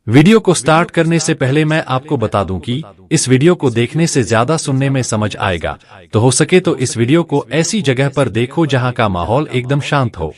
Video को start करने से पहले मैं आपको बता दूं कि इस वीडियो को देखने से ज्यादा सुनने में समझ आएगा, तो हो सके तो इस वीडियो को ऐसी जगह पर देखो जहां का माहौल एकदम शांत हो।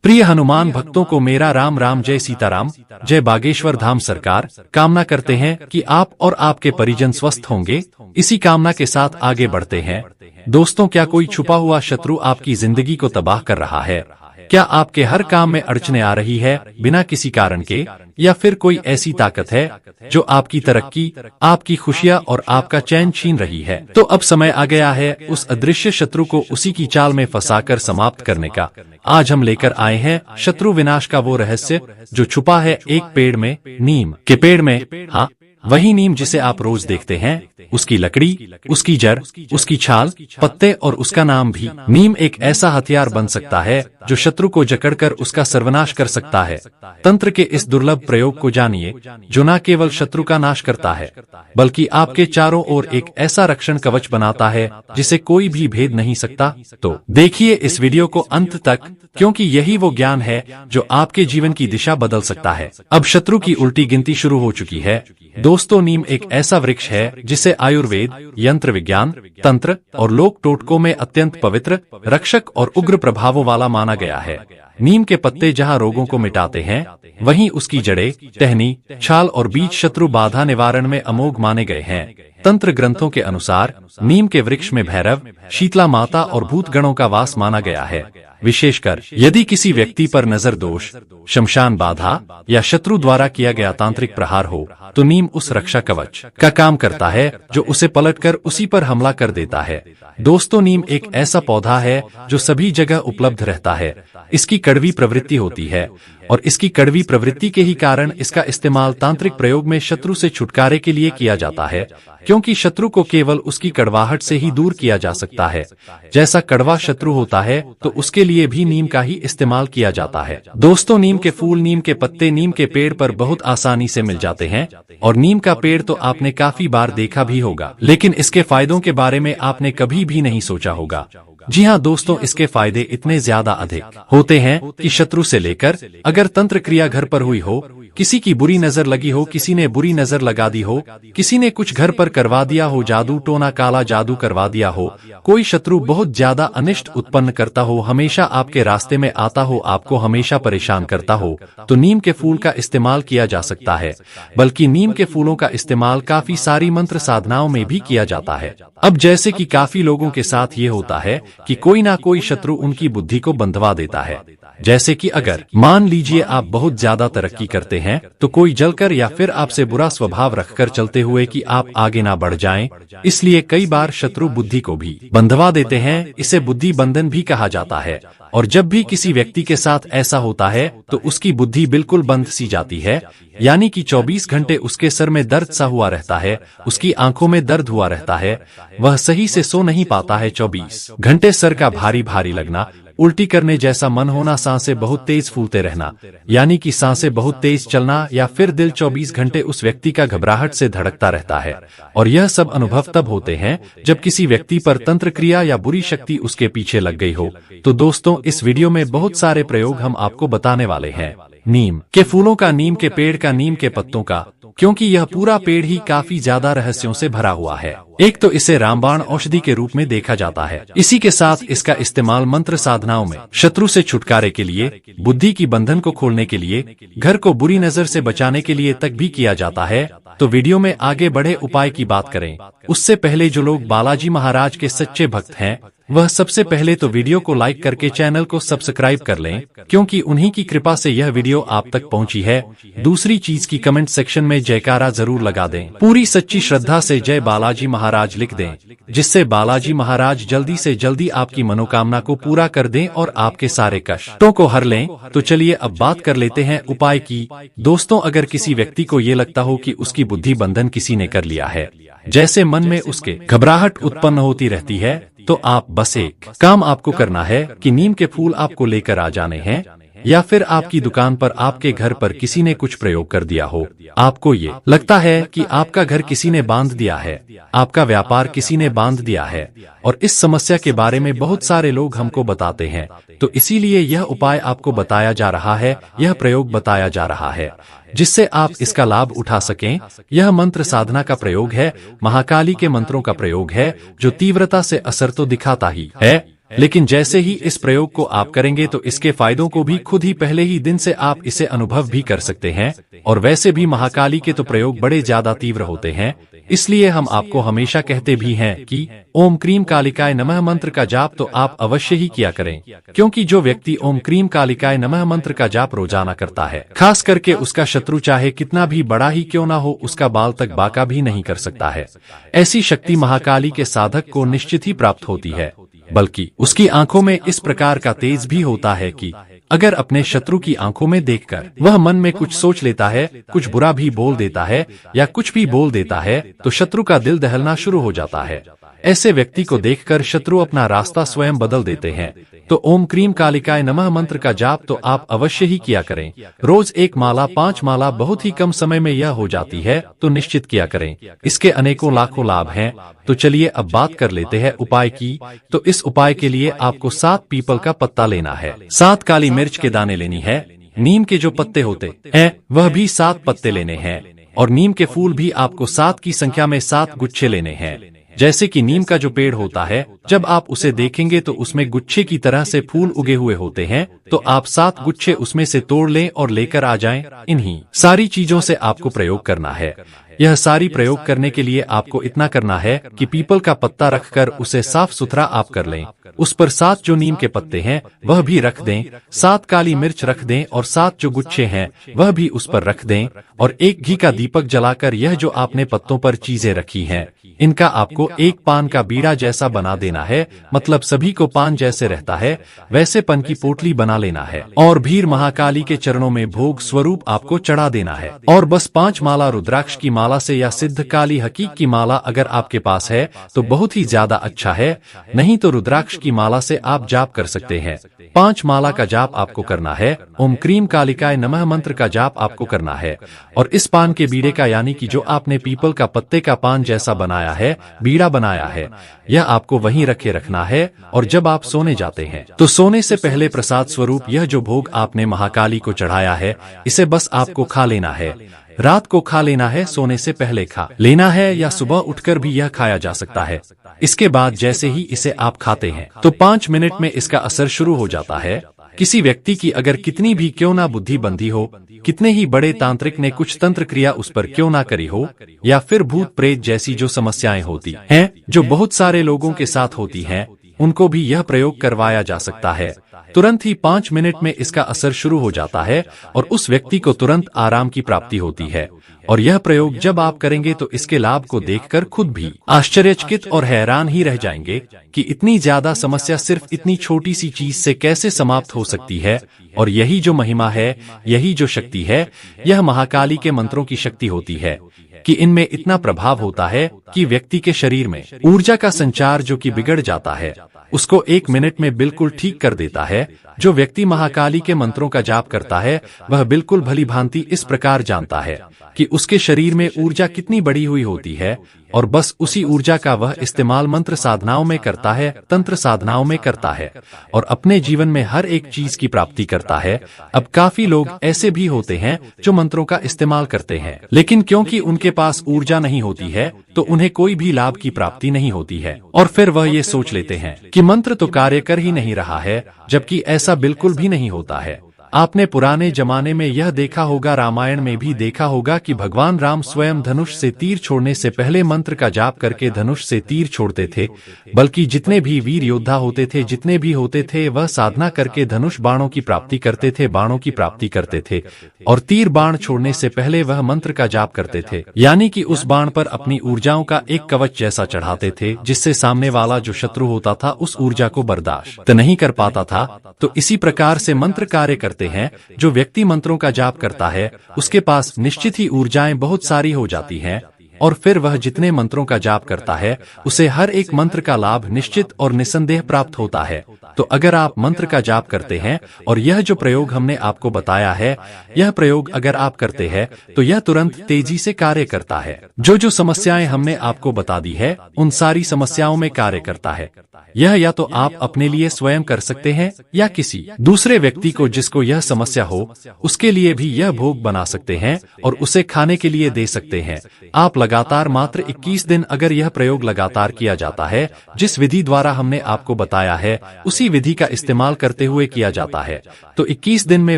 प्रिय हनुमान भक्तों को मेरा राम राम, जय सीताराम, जय बागेश्वर धाम सरकार। कामना करते हैं कि आप और आपके परिजन स्वस्थ होंगे। इसी कामना के साथ आगे बढ़ते हैं। दोस्तों, क्या कोई छुपा हुआ शत्रु आपकी जिंदगी को तबाह कर रहा है? क्या आपके हर काम में अड़चने आ रही है बिना किसी कारण के, या फिर कोई ऐसी ताकत है जो आपकी तरक्की, आपकी खुशियां और आपका चैन छीन रही है? तो अब समय आ गया है उस अदृश्य शत्रु को उसी की चाल में फंसाकर समाप्त करने का। आज हम लेकर आए हैं शत्रु विनाश का वो रहस्य जो छुपा है एक पेड़ में, नीम के पेड़ में। हाँ, वही नीम जिसे आप रोज देखते हैं, उसकी लकड़ी, उसकी जड़, उसकी छाल, पत्ते और उसका नाम भी। नीम एक ऐसा हथियार बन सकता है जो शत्रु को जकड़कर उसका सर्वनाश कर सकता है। तंत्र के इस दुर्लभ प्रयोग को जानिए जो न केवल शत्रु का नाश करता है बल्कि आपके चारों ओर एक ऐसा रक्षण कवच बनाता है जिसे कोई भी भेद नहीं सकता। तो देखिए इस वीडियो को अंत तक, क्योंकि यही वो ज्ञान है जो आपके जीवन की दिशा बदल सकता है। अब शत्रु की उल्टी गिनती शुरू हो चुकी है। दोस्तों, नीम एक ऐसा वृक्ष है जिसे आयुर्वेद, यंत्र विज्ञान, तंत्र और लोक टोटकों में अत्यंत पवित्र, रक्षक और उग्र प्रभावों वाला माना गया है। नीम के पत्ते जहां रोगों को मिटाते हैं, वहीं उसकी जड़ें, टहनी, छाल और बीज शत्रु बाधा निवारण में अमोघ माने गए हैं। तंत्र ग्रंथों के अनुसार नीम के वृक्ष में भैरव, शीतला माता और भूत गणों का वास माना गया है। विशेषकर यदि किसी व्यक्ति पर नजर दोष, शमशान बाधा या शत्रु द्वारा किया गया तांत्रिक प्रहार हो, तो नीम उस रक्षा कवच का काम करता है जो उसे पलटकर उसी पर हमला कर देता है। दोस्तों, नीम एक ऐसा पौधा है जो सभी जगह उपलब्ध रहता है। इसकी कड़वी प्रवृत्ति होती है और इसकी कड़वी प्रवृत्ति के ही कारण इसका इस्तेमाल तांत्रिक प्रयोग में शत्रु से छुटकारे के लिए किया जाता है, क्योंकि शत्रु को केवल उसकी कड़वाहट से ही दूर किया जा सकता है। जैसा कड़वा शत्रु होता है तो उसके लिए भी नीम का ही इस्तेमाल किया जाता है। दोस्तों, नीम के फूल, नीम के पत्ते नीम के पेड़ पर बहुत आसानी से मिल जाते हैं और नीम का पेड़ तो आपने काफी बार देखा भी होगा, लेकिन इसके फायदों के बारे में आपने कभी भी नहीं सोचा होगा। जी हाँ दोस्तों, इसके फायदे इतने ज्यादा अधिक होते हैं कि शत्रु से लेकर, अगर तंत्र क्रिया घर पर हुई हो, किसी की बुरी नजर लगी हो, किसी ने बुरी नजर लगा दी हो, किसी ने कुछ घर पर करवा दिया हो, जादू टोना काला जादू करवा दिया हो, कोई शत्रु बहुत ज्यादा अनिष्ट उत्पन्न करता हो, हमेशा आपके रास्ते में आता हो, आपको हमेशा परेशान करता हो, तो नीम के फूल का इस्तेमाल किया जा सकता है। बल्कि नीम के फूलों का इस्तेमाल काफी सारी मंत्र साधनाओं में भी किया जाता है। अब जैसे कि काफी लोगों के साथ ये होता है कि कोई ना कोई शत्रु उनकी बुद्धि को बंधवा देता है। जैसे कि अगर मान लीजिए आप बहुत ज्यादा तरक्की करते हैं तो कोई जलकर या फिर आपसे बुरा स्वभाव रखकर चलते हुए कि आप आगे ना बढ़ जाएं, इसलिए कई बार शत्रु बुद्धि को भी बंधवा देते हैं। इसे बुद्धि बंधन भी कहा जाता है। और जब भी किसी व्यक्ति के साथ ऐसा होता है तो उसकी बुद्धि बिल्कुल बंद सी जाती है, यानी कि 24 घंटे उसके सर में दर्द सा हुआ रहता है, उसकी आंखों में दर्द हुआ रहता है, वह सही से सो नहीं पाता है, 24 घंटे सर का भारी भारी लगना, उल्टी करने जैसा मन होना, सांसें बहुत तेज फूलते रहना, यानी कि सांसें बहुत तेज चलना, या फिर दिल 24 घंटे उस व्यक्ति का घबराहट से धड़कता रहता है। और यह सब अनुभव तब होते हैं जब किसी व्यक्ति पर तंत्र क्रिया या बुरी शक्ति उसके पीछे लग गई हो। तो दोस्तों, इस वीडियो में बहुत सारे प्रयोग हम आपको बताने वाले हैं। नीम के फूलों का, नीम के पेड़ का, नीम के पत्तों का, क्योंकि यह पूरा पेड़ ही काफी ज्यादा रहस्यों से भरा हुआ है। एक तो इसे रामबाण औषधि के रूप में देखा जाता है। इसी के साथ इसका इस्तेमाल मंत्र साधनाओं में, शत्रु से छुटकारे के लिए, बुद्धि की बंधन को खोलने के लिए, घर को बुरी नजर से बचाने के लिए तक भी किया जाता है। तो वीडियो में आगे बढ़े उपाय की बात करें उससे पहले जो लोग बालाजी महाराज के सच्चे भक्त हैं वह सबसे पहले तो वीडियो को लाइक करके चैनल को सब्सक्राइब कर लें, क्योंकि उन्हीं की कृपा से यह वीडियो आप तक पहुंची है। दूसरी चीज की कमेंट सेक्शन में जयकारा जरूर लगा दें, पूरी सच्ची श्रद्धा से जय बालाजी महाराज लिख दें, जिससे बालाजी महाराज जल्दी से जल्दी आपकी मनोकामना को पूरा कर दें और आपके सारे कष्टों को हर लें। तो चलिए अब बात कर लेते हैं उपाय की। दोस्तों, अगर किसी व्यक्ति को ये लगता हो कि उसकी बुद्धि बंधन किसी ने कर लिया है, जैसे मन में उसके घबराहट उत्पन्न होती रहती है, तो आप बस एक काम आपको करना है कि नीम के फूल आपको लेकर आ जाने हैं या फिर आपकी दुकान पर, आपके घर पर किसी ने कुछ प्रयोग कर दिया हो, आपको ये लगता है कि आपका घर किसी ने बांध दिया है, आपका व्यापार किसी ने बांध दिया है, और इस समस्या के बारे में बहुत सारे लोग हमको बताते हैं, तो इसीलिए यह उपाय आपको बताया जा रहा है, यह प्रयोग बताया जा रहा है जिससे आप इसका लाभ उठा सकें। यह मंत्र साधना का प्रयोग है, महाकाली के मंत्रों का प्रयोग है, जो तीव्रता से असर तो दिखाता ही है, लेकिन जैसे ही इस प्रयोग को आप करेंगे तो इसके फायदों को भी खुद ही पहले ही दिन से आप इसे अनुभव भी कर सकते हैं। और वैसे भी महाकाली के तो प्रयोग बड़े ज्यादा तीव्र होते हैं, इसलिए हम आपको हमेशा कहते भी हैं कि ओम क्रीम कालिकाय नमः मंत्र का जाप तो आप अवश्य ही किया करें, क्योंकि जो व्यक्ति ओम क्रीम कालिकाय नमः मंत्र का जाप रोजाना करता है, खास करके उसका शत्रु चाहे कितना भी बड़ा ही क्यों ना हो, उसका बाल तक बाका भी नहीं कर सकता है। ऐसी शक्ति महाकाली के साधक को निश्चित ही प्राप्त होती है, बल्कि उसकी आंखों में इस प्रकार का तेज भी होता है कि अगर अपने शत्रु की आंखों में देखकर वह मन में कुछ सोच लेता है, कुछ बुरा भी बोल देता है या कुछ भी बोल देता है, तो शत्रु का दिल दहलना शुरू हो जाता है। ऐसे व्यक्ति को देखकर शत्रु अपना रास्ता स्वयं बदल देते हैं। तो ओम क्रीम कालिकाय नमः मंत्र का जाप तो आप अवश्य ही किया करें। रोज 1 माला 5 माला बहुत ही कम समय में यह हो जाती है, तो निश्चित किया करें। इसके अनेकों लाखों लाभ हैं। तो चलिए अब बात कर लेते हैं उपाय की। तो इस उपाय के लिए आपको 7 पीपल का पत्ता लेना है, 7 काली मिर्च के दाने लेनी है, नीम के जो पत्ते होते हैं वह भी 7 पत्ते लेने हैं, और नीम के फूल भी आपको 7 की संख्या में 7 गुच्छे लेने हैं। जैसे कि नीम का जो पेड़ होता है, जब आप उसे देखेंगे तो उसमें गुच्छे की तरह से फूल उगे हुए होते हैं, तो आप 7 गुच्छे उसमें से तोड़ लें और लेकर आ जाएं। इन्हीं सारी चीजों से आपको प्रयोग करना है। यह सारी प्रयोग करने के लिए आपको इतना करना है कि पीपल का पत्ता रखकर उसे साफ सुथरा आप कर लें, उस पर 7 जो नीम के पत्ते हैं वह भी रख दें, 7 काली मिर्च रख दें और 7 जो गुच्छे हैं वह भी उस पर रख दें, और एक घी का दीपक जलाकर यह जो आपने पत्तों पर चीजें रखी हैं इनका आपको एक पान का बीड़ा जैसा बना देना है, मतलब सभी को पान जैसे रहता है वैसे पन की पोटली बना लेना है, और भीर महाकाली के चरणों में भोग स्वरूप आपको चढ़ा देना है। और बस 5 माला रुद्राक्ष की माला से या सिद्ध काली हकीक की माला अगर आपके पास है तो बहुत ही ज्यादा अच्छा है, नहीं तो रुद्राक्ष की माला से आप जाप कर सकते हैं। 5 माला का जाप आपको करना है। ओम क्रीम कालिकाय नमः मंत्र का जाप आपको करना है, और इस पान के बीड़े का, यानी कि जो आपने पीपल का पत्ते का पान जैसा बनाया है, बीड़ा बनाया है, यह आपको वहीं रखे रखना है। और जब आप सोने जाते हैं तो सोने से पहले प्रसाद स्वरूप यह जो भोग आपने महाकाली को चढ़ाया है इसे बस आपको खा लेना है। रात को खा लेना है, सोने से पहले खा लेना है, या सुबह उठकर भी यह खाया जा सकता है। इसके बाद जैसे ही इसे आप खाते हैं तो 5 मिनट में इसका असर शुरू हो जाता है। किसी व्यक्ति की अगर कितनी भी क्यों ना बुद्धि बंधी हो, कितने ही बड़े तांत्रिक ने कुछ तंत्र क्रिया उस पर क्यों ना करी हो, या फिर भूत प्रेत जैसी जो समस्याएं होती हैं, जो बहुत सारे लोगों के साथ होती हैं, उनको भी यह प्रयोग करवाया जा सकता है। तुरंत ही 5 मिनट में इसका असर शुरू हो जाता है और उस व्यक्ति को तुरंत आराम की प्राप्ति होती है। और यह प्रयोग जब आप करेंगे तो इसके लाभ को देखकर खुद भी आश्चर्यचकित और हैरान ही रह जाएंगे कि इतनी ज्यादा समस्या सिर्फ इतनी छोटी सी चीज से कैसे समाप्त हो सकती है। और यही जो महिमा है, यही जो शक्ति है, यह महाकाली के मंत्रों की शक्ति होती है कि इनमें इतना प्रभाव होता है कि व्यक्ति के शरीर में ऊर्जा का संचार जो कि बिगड़ जाता है उसको 1 मिनट में बिल्कुल ठीक कर देता है। जो व्यक्ति महाकाली के मंत्रों का जाप करता है वह बिल्कुल भली भांति इस प्रकार जानता है कि उसके शरीर में ऊर्जा कितनी बढ़ी हुई होती है, और बस उसी ऊर्जा का वह इस्तेमाल मंत्र साधनाओं में करता है, तंत्र साधनाओं में करता है, और अपने जीवन में हर एक चीज की प्राप्ति करता है। अब काफी लोग ऐसे भी होते हैं जो मंत्रों का इस्तेमाल करते हैं, लेकिन क्योंकि उनके पास ऊर्जा नहीं होती है तो उन्हें कोई भी लाभ की प्राप्ति नहीं होती है, और फिर वह ये सोच लेते हैं कि मंत्र तो कार्य कर ही नहीं रहा है, जबकि ऐसा बिल्कुल भी नहीं होता है। आपने पुराने जमाने में यह देखा होगा, रामायण में भी देखा होगा कि भगवान राम स्वयं धनुष से तीर छोड़ने से पहले मंत्र का जाप करके धनुष से तीर छोड़ते थे। बल्कि जितने भी वीर योद्धा होते थे, जितने भी होते थे, वह साधना करके धनुष बाणों की प्राप्ति करते थे, बाणों की प्राप्ति करते थे, और तीर बाण छोड़ने से पहले वह मंत्र का जाप करते थे, यानी कि उस बाण पर अपनी ऊर्जाओं का एक कवच जैसा चढ़ाते थे, जिससे सामने वाला जो शत्रु होता था उस ऊर्जा को बर्दाश्त नहीं कर पाता था। तो इसी प्रकार से मंत्र कार्य करते हैं। जो व्यक्ति मंत्रों का जाप करता है उसके पास निश्चित ही ऊर्जाएं बहुत सारी हो जाती हैं, और फिर वह जितने मंत्रों का जाप करता है उसे हर एक मंत्र का लाभ निश्चित और निस्संदेह प्राप्त होता है। तो अगर आप मंत्र का जाप करते हैं और यह जो प्रयोग हमने आपको बताया है, यह प्रयोग अगर आप करते हैं तो यह तुरंत तेजी से कार्य करता है। जो समस्याएं हमने आपको बता दी है उन सारी समस्याओं में कार्य करता है। यह या तो आप अपने लिए स्वयं कर सकते हैं या किसी दूसरे व्यक्ति को जिसको यह समस्या हो उसके लिए भी यह भोग बना सकते हैं और उसे खाने के लिए दे सकते हैं। आप लगातार मात्र 21 दिन अगर यह प्रयोग लगातार किया जाता है, जिस विधि द्वारा हमने आपको बताया है उसी विधि का इस्तेमाल करते हुए किया जाता है, तो 21 दिन में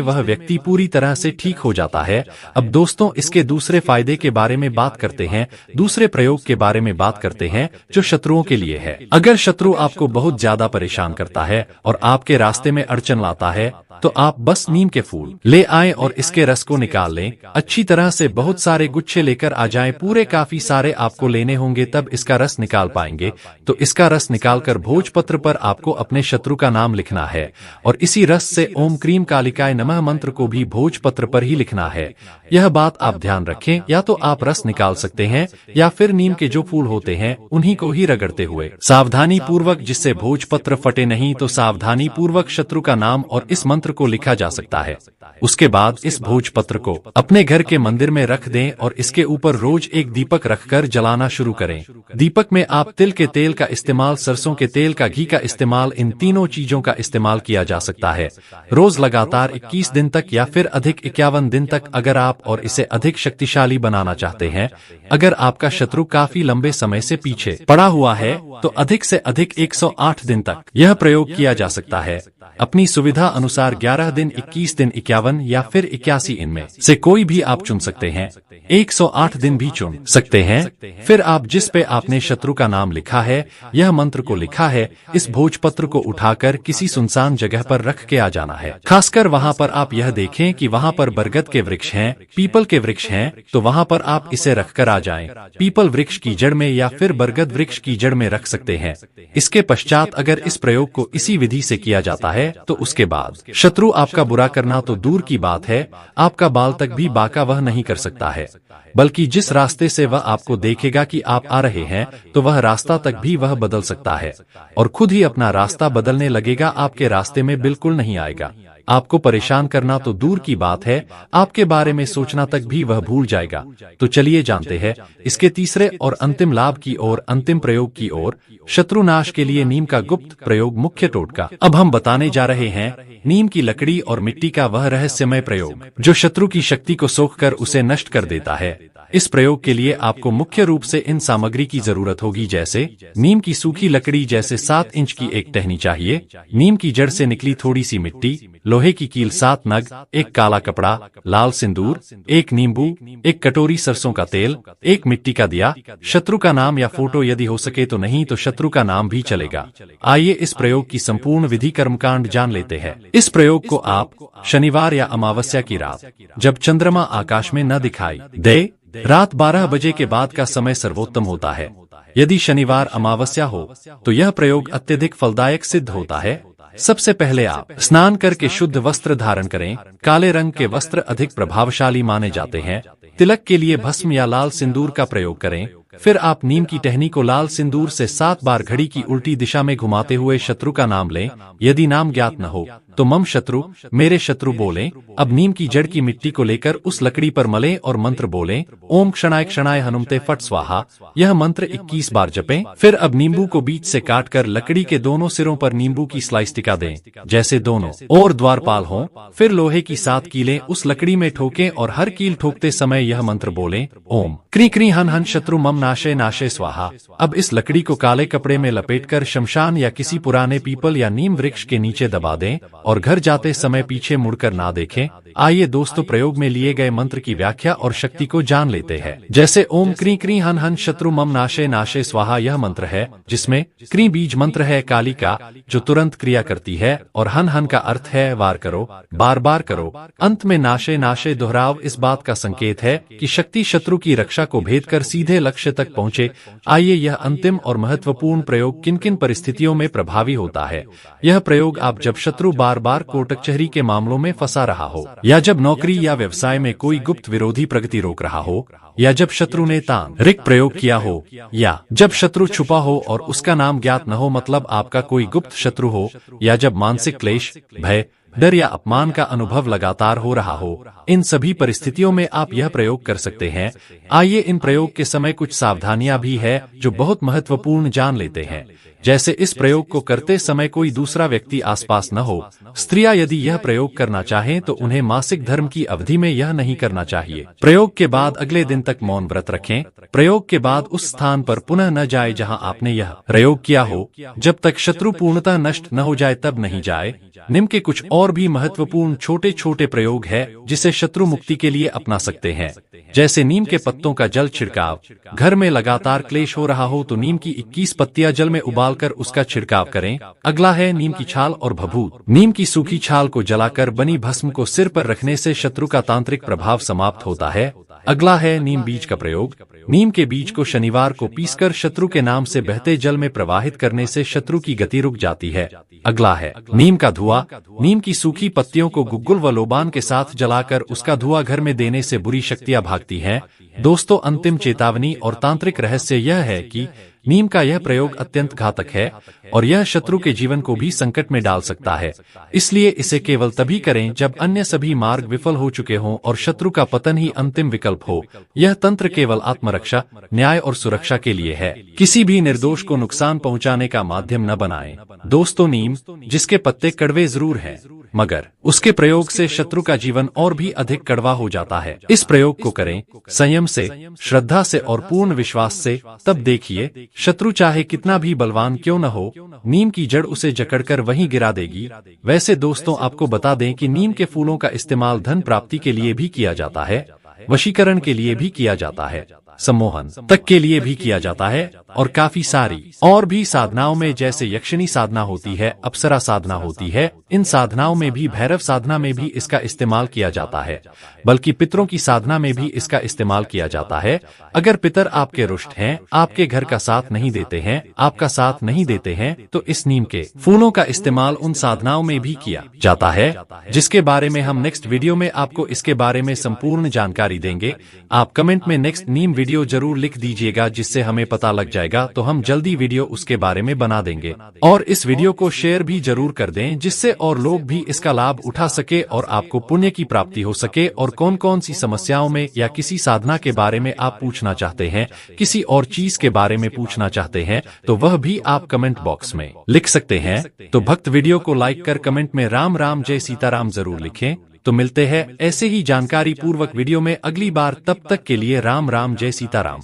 वह व्यक्ति पूरी तरह से ठीक हो जाता है। अब दोस्तों, इसके दूसरे फायदे के बारे में बात करते हैं, दूसरे प्रयोग के बारे में बात करते हैं जो शत्रुओं के लिए है। अगर शत्रु आपको बहुत ज्यादा परेशान करता है और आपके रास्ते में अड़चन लाता है तो आप बस नीम के फूल ले आएं और इसके रस को निकाल लें। अच्छी तरह से बहुत सारे गुच्छे लेकर आ जाएं, पूरे काफी सारे आपको लेने होंगे तब इसका रस निकाल पाएंगे। तो इसका रस निकालकर भोजपत्र पर आपको अपने शत्रु का नाम लिखना है और इसी रस से ओम क्रीम कालिकाय नमः मंत्र को भी भोजपत्र पर ही लिखना है। यह बात आप ध्यान रखें, या तो आप रस निकाल सकते हैं या फिर नीम के जो फूल होते हैं उन्हीं को ही रगड़ते हुए सावधानी पूर्वक, जिससे भोजपत्र फटे नहीं, तो सावधानी पूर्वक शत्रु का नाम और इस मंत्र को लिखा जा सकता है। उसके बाद इस भोजपत्र को अपने घर के मंदिर में रख दें और इसके ऊपर रोज एक दीपक रखकर जलाना शुरू करें। दीपक में आप तिल के तेल का इस्तेमाल, सरसों के तेल का, घी का इस्तेमाल, इन तीनों चीजों का इस्तेमाल किया जा सकता है। रोज लगातार 21 दिन तक या फिर अधिक 51 दिन तक अगर आप और इसे अधिक शक्तिशाली बनाना चाहते हैं। अगर आपका शत्रु काफी लंबे समय से पीछे पड़ा हुआ है तो अधिक से अधिक 108 दिन तक यह प्रयोग किया जा सकता है। अपनी सुविधा अनुसार 11 दिन, 21 दिन, 51 या फिर 81 इनमें से कोई भी आप चुन सकते हैं। 108 दिन भी चुन सकते हैं। फिर आप जिस पे आपने शत्रु का नाम लिखा है, यह मंत्र को लिखा है, इस भोजपत्र को उठाकर किसी सुनसान जगह पर रख के आ जाना है। खासकर वहां पर आप यह देखें कि वहां पर बरगद के वृक्ष हैं, पीपल के वृक्ष हैं, तो वहां पर आप इसे रखकर आ जाएं। पीपल वृक्ष की जड़ में या फिर बरगद वृक्ष की जड़ में रख सकते हैं। इसके पश्चात अगर इस प्रयोग को इसी विधि से किया जाता है तो उसके बाद शत्रु आपका बुरा करना तो दूर की बात है, आपका बाल तक भी बाका वह नहीं कर सकता है, बल्कि जिस रास्ते से वह आपको देखेगा कि आप आ रहे हैं तो वह रास्ता तक भी वह बदल सकता है और खुद ही अपना रास्ता बदलने लगेगा, आपके रास्ते में बिल्कुल नहीं आएगा। आपको परेशान करना तो दूर की बात है, आपके बारे में सोचना तक भी वह भूल जाएगा। तो चलिए जानते हैं इसके तीसरे और अंतिम लाभ की ओर, अंतिम प्रयोग की ओर, शत्रुनाश के लिए नीम का गुप्त प्रयोग, मुख्य टोटका। अब हम बताने जा रहे हैं नीम की लकड़ी और मिट्टी का वह रहस्यमय प्रयोग जो शत्रु की शक्ति को सोखकर उसे नष्ट कर देता है। इस प्रयोग के लिए आपको मुख्य रूप से इन सामग्री की जरूरत होगी, जैसे नीम की सूखी लकड़ी जैसे 7 इंच की एक टहनी चाहिए, नीम की जड़ से निकली थोड़ी सी मिट्टी, लोहे की कील 7 नग, एक काला कपड़ा, लाल सिंदूर, एक नींबू, एक कटोरी सरसों का तेल, एक मिट्टी का दिया, शत्रु का नाम या फोटो यदि हो सके तो, नहीं तो शत्रु का नाम भी चलेगा। आइए इस प्रयोग की संपूर्ण विधि कर्मकांड जान लेते हैं। इस प्रयोग को आप शनिवार या अमावस्या की रात, जब चंद्रमा आकाश में न दिखाई दे, रात 12 बजे के बाद का समय सर्वोत्तम होता है। यदि शनिवार अमावस्या हो तो यह प्रयोग अत्यधिक फलदायक सिद्ध होता है। सबसे पहले आप स्नान करके शुद्ध वस्त्र धारण करें। काले रंग के वस्त्र अधिक प्रभावशाली माने जाते हैं। तिलक के लिए भस्म या लाल सिंदूर का प्रयोग करें। फिर आप नीम की टहनी को लाल सिंदूर से 7 बार घड़ी की उल्टी दिशा में घुमाते हुए शत्रु का नाम लें। यदि नाम ज्ञात न हो तो मम शत्रु, मेरे शत्रु बोलें। अब नीम की जड़ की मिट्टी को लेकर उस लकड़ी पर मलें और मंत्र बोलें, ओम क्षणाय क्षणाय हनुमते फट स्वाहा। यह मंत्र 21 बार जपें। फिर अब नींबू को बीच से काटकर लकड़ी के दोनों सिरों पर नींबू की स्लाइस टिका दें, जैसे दोनों और द्वारपाल हों। फिर लोहे की 7 कीलें उस लकड़ी में ठोकें और हर कील ठोकते समय यह मंत्र बोलें, ओम क्री क्री हन हन शत्रु मम नाशे नाशे स्वाहा। अब इस लकड़ी को काले कपड़े में लपेटकर शमशान या किसी पुराने पीपल या नीम वृक्ष के नीचे दबा दें और घर जाते समय पीछे मुड़कर ना देखें। आइए दोस्तों, प्रयोग में लिए गए मंत्र की व्याख्या और शक्ति को जान लेते हैं। जैसे ओम क्री क्री हन हन शत्रु मम नाशे नाशे स्वाहा यह मंत्र है, जिसमें क्री बीज मंत्र है काली का, जो तुरंत क्रिया करती है, और हन हन का अर्थ है वार करो, बार बार करो। अंत में नाशे नाशे दोहराव इस बात का संकेत है कि शक्ति शत्रु की रक्षा को भेद कर सीधे लक्ष्य लक्ष्य तक पहुंचे। आइए, यह अंतिम और महत्वपूर्ण प्रयोग किन किन परिस्थितियों में प्रभावी होता है। यह प्रयोग आप जब शत्रु बार बार कोर्ट कचहरी के मामलों में फंसा रहा हो, या जब नौकरी या व्यवसाय में कोई गुप्त विरोधी प्रगति रोक रहा हो, या जब शत्रु ने तांत्रिक प्रयोग किया हो, या जब शत्रु छुपा हो और उसका नाम ज्ञात न हो, मतलब आपका कोई गुप्त शत्रु हो, या जब मानसिक क्लेश, भय, डर या अपमान का अनुभव लगातार हो रहा हो। इन सभी परिस्थितियों में आप यह प्रयोग कर सकते हैं। आइए, इन प्रयोग के समय कुछ सावधानियां भी है जो बहुत महत्वपूर्ण जान लेते हैं। जैसे इस प्रयोग को करते समय कोई दूसरा व्यक्ति आसपास न हो। स्त्रियां यदि यह प्रयोग करना चाहें तो उन्हें मासिक धर्म की अवधि में यह नहीं करना चाहिए। प्रयोग के बाद अगले दिन तक मौन व्रत रखें। प्रयोग के बाद उस स्थान पर पुनः न जाए जहां आपने यह प्रयोग किया हो। जब तक शत्रु पूर्णतः नष्ट न हो जाए तब नहीं जाए। निम्न के कुछ और भी महत्वपूर्ण छोटे छोटे प्रयोग है जिसे शत्रु मुक्ति के लिए अपना सकते हैं। जैसे नीम के पत्तों का जल छिड़काव। घर में लगातार क्लेश हो रहा हो तो नीम की 21 पत्तियां जल में उबालकर उसका छिड़काव करें। अगला है नीम की छाल और भभूत। नीम की सूखी छाल को जलाकर बनी भस्म को सिर पर रखने से शत्रु का तांत्रिक प्रभाव समाप्त होता है। अगला है नीम बीज का प्रयोग। नीम के बीज को शनिवार को पीसकर शत्रु के नाम से बहते जल में प्रवाहित करने से शत्रु की गति रुक जाती है। अगला है नीम का धुआं। नीम की सूखी पत्तियों को गुग्गुल व लोबान के साथ जलाकर उसका धुआं घर में देने से बुरी शक्तियां भागती हैं। दोस्तों, अंतिम चेतावनी और तांत्रिक रहस्य यह है कि नीम का यह प्रयोग अत्यंत घातक है और यह शत्रु के जीवन को भी संकट में डाल सकता है। इसलिए इसे केवल तभी करें जब अन्य सभी मार्ग विफल हो चुके हों और शत्रु का पतन ही अंतिम विकल्प हो। यह तंत्र केवल आत्मरक्षा, न्याय और सुरक्षा के लिए है। किसी भी निर्दोष को नुकसान पहुंचाने का माध्यम न बनाएं। दोस्तों, नीम, जिसके पत्ते कड़वे जरूर हैं, मगर उसके प्रयोग से शत्रु का जीवन और भी अधिक कड़वा हो जाता है। इस प्रयोग को करें संयम से, श्रद्धा से और पूर्ण विश्वास से। तब देखिए, शत्रु चाहे कितना भी बलवान क्यों न हो, नीम की जड़ उसे जकड़कर वहीं गिरा देगी। वैसे दोस्तों, आपको बता दें कि नीम के फूलों का इस्तेमाल धन प्राप्ति के लिए भी किया जाता है, वशीकरण के लिए भी किया जाता है, सम्मोहन तक के लिए भी किया जाता है और काफी सारी और भी साधनाओं में, जैसे यक्षिणी साधना होती है, अप्सरा साधना होती है, इन साधनाओं में भी, भैरव साधना में भी इसका इस्तेमाल किया जाता है। बल्कि पितरों की साधना में भी इसका इस्तेमाल किया जाता है। अगर पितर आपके रुष्ट हैं, आपके घर का साथ नहीं देते हैं, आपका साथ नहीं देते हैं, तो इस नीम के फूलों का इस्तेमाल उन साधनाओं में भी किया जाता है, जिसके बारे में हम नेक्स्ट वीडियो में आपको इसके बारे में संपूर्ण जानकारी देंगे। आप कमेंट में नेक्स्ट नीम वीडियो जरूर लिख दीजिएगा, जिससे हमें पता लग जाएगा, तो हम जल्दी वीडियो उसके बारे में बना देंगे। और इस वीडियो को शेयर भी जरूर कर दें, जिससे और लोग भी इसका लाभ उठा सके और आपको पुण्य की प्राप्ति हो सके। और कौन कौन सी समस्याओं में या किसी साधना के बारे में आप पूछना चाहते हैं, किसी और चीज के बारे में पूछना चाहते हैं, तो वह भी आप कमेंट बॉक्स में लिख सकते हैं। तो भक्त वीडियो को लाइक कर कमेंट में राम राम जय सीताराम जरूर लिखें। तो मिलते हैं ऐसे ही जानकारी पूर्वक वीडियो में अगली बार। तब तक के लिए राम राम जय सीताराम।